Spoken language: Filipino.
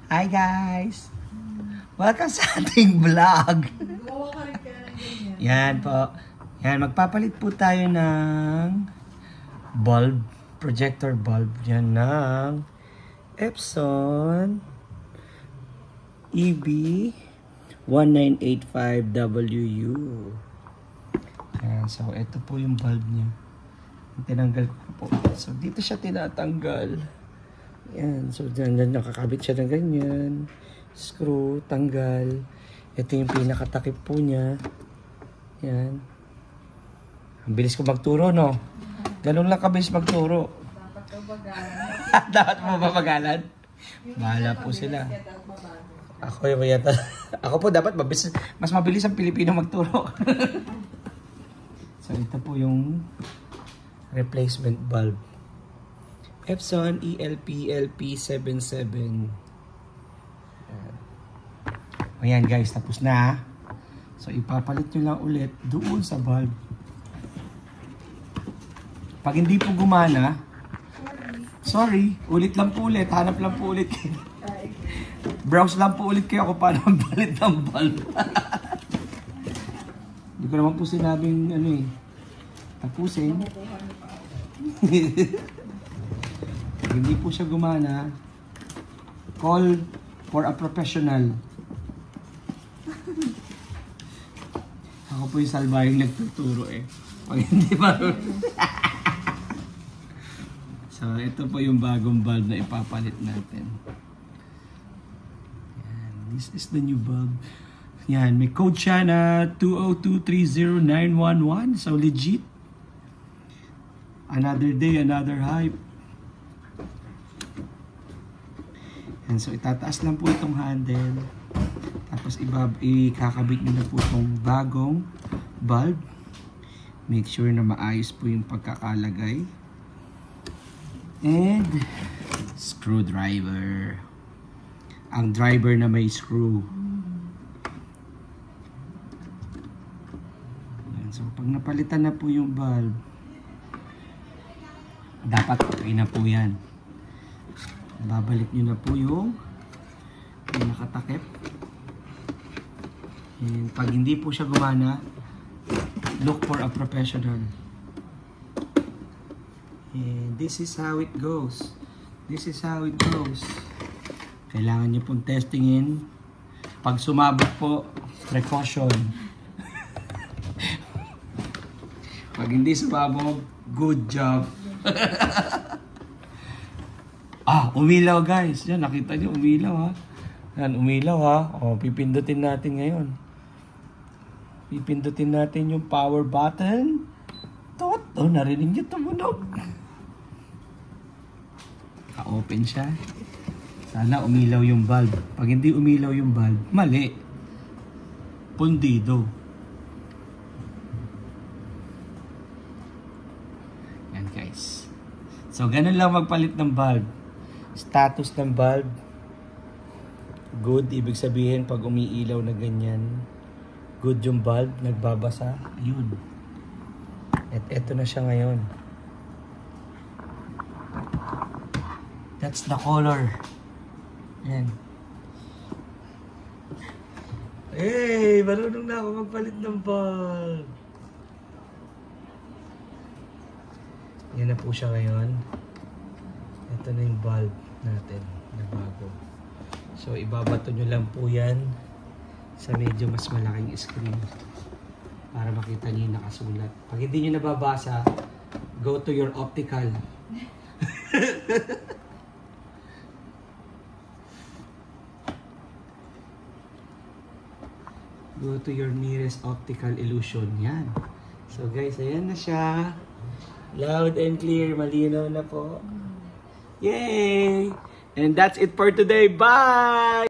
Hi guys! Welcome sa ating vlog! Yan po. Yan, magpapalit po tayo ng bulb, projector bulb. Yan ng Epson EB1985WU. Yan, so ito po yung bulb niya. Tinanggal ko po. So dito siya tinatanggal. Yan, so dyan nakakabit siya ng ganyan. Screw, tanggal. Ito yung pinakatakip po niya. Yan. Ang bilis ko magturo, no? Ganun lang kabilis magturo. Dapat mo ba magalan? Bahala po sila. Ako yung mayata. Ako po dapat mas mabilis ang Pilipino magturo. So ito po yung replacement bulb. Epson ELP-LP77. Ayan guys, tapos na. So ipapalit nyo lang ulit doon sa bulb. Pag hindi po gumana, sorry, ulit lang po ulit. Hanap lang po ulit. Browse lang po ulit kayo kung paano magpalit ng bulb. Hindi ko naman po sinabing ano eh. Tapusin. Pag hindi po siya gumana, call for a professional. Ako po yung salbayang nagtuturo eh. Pag hindi marunong. So, ito po yung bagong bulb na ipapalit natin. Yan. This is the new bulb. Yan. May code siya na 202309111. So, legit. Another day, another hype. Yan. So, itataas lang po itong handle. Tapos, ikakabit nyo na po itong bagong bulb. Make sure na maayos po yung pagkakalagay. And screwdriver. Ang driver na may screw. Ayan, so pag napalitan na po yung bulb, dapat okay na po yan. Babalik nyo na po yung nakatakip. And pag hindi po siya gumana, look for a professional. And this is how it goes. This is how it goes. Kailangan nyo pong testingin. Pag sumabog po, precaution. Pag hindi sumabog, good job. Umilaw guys. Yan, nakita nyo, umilaw ha. Yan, umilaw ha. O, pipindutin natin ngayon. Pipindutin natin yung power button. Toto, narinig nyo tumunog. Ka-open siya. Sana umilaw yung bulb. Pag hindi umilaw yung bulb, mali. Pundido. Yan guys. So, ganun lang magpalit ng bulb. Status ng bulb. Good. Ibig sabihin, pag umiilaw na ganyan, good yung bulb. Nagbabasa. Ayun. At eto na siya ngayon. That's the color. Yan. Hey! Marunong na ako magpalit ng bulb. Yan na po siya ngayon. Ito na yung bulb natin na bago. So, ibabato nyo lang po yan sa medyo mas malaking screen para makita nyo yung nakasulat. Pag hindi nyo nababasa, go to your optical. Go to your nearest optical illusion. Yan. So guys, ayan na siya. Loud and clear. Malinaw na po. Yay! And that's it for today. Bye!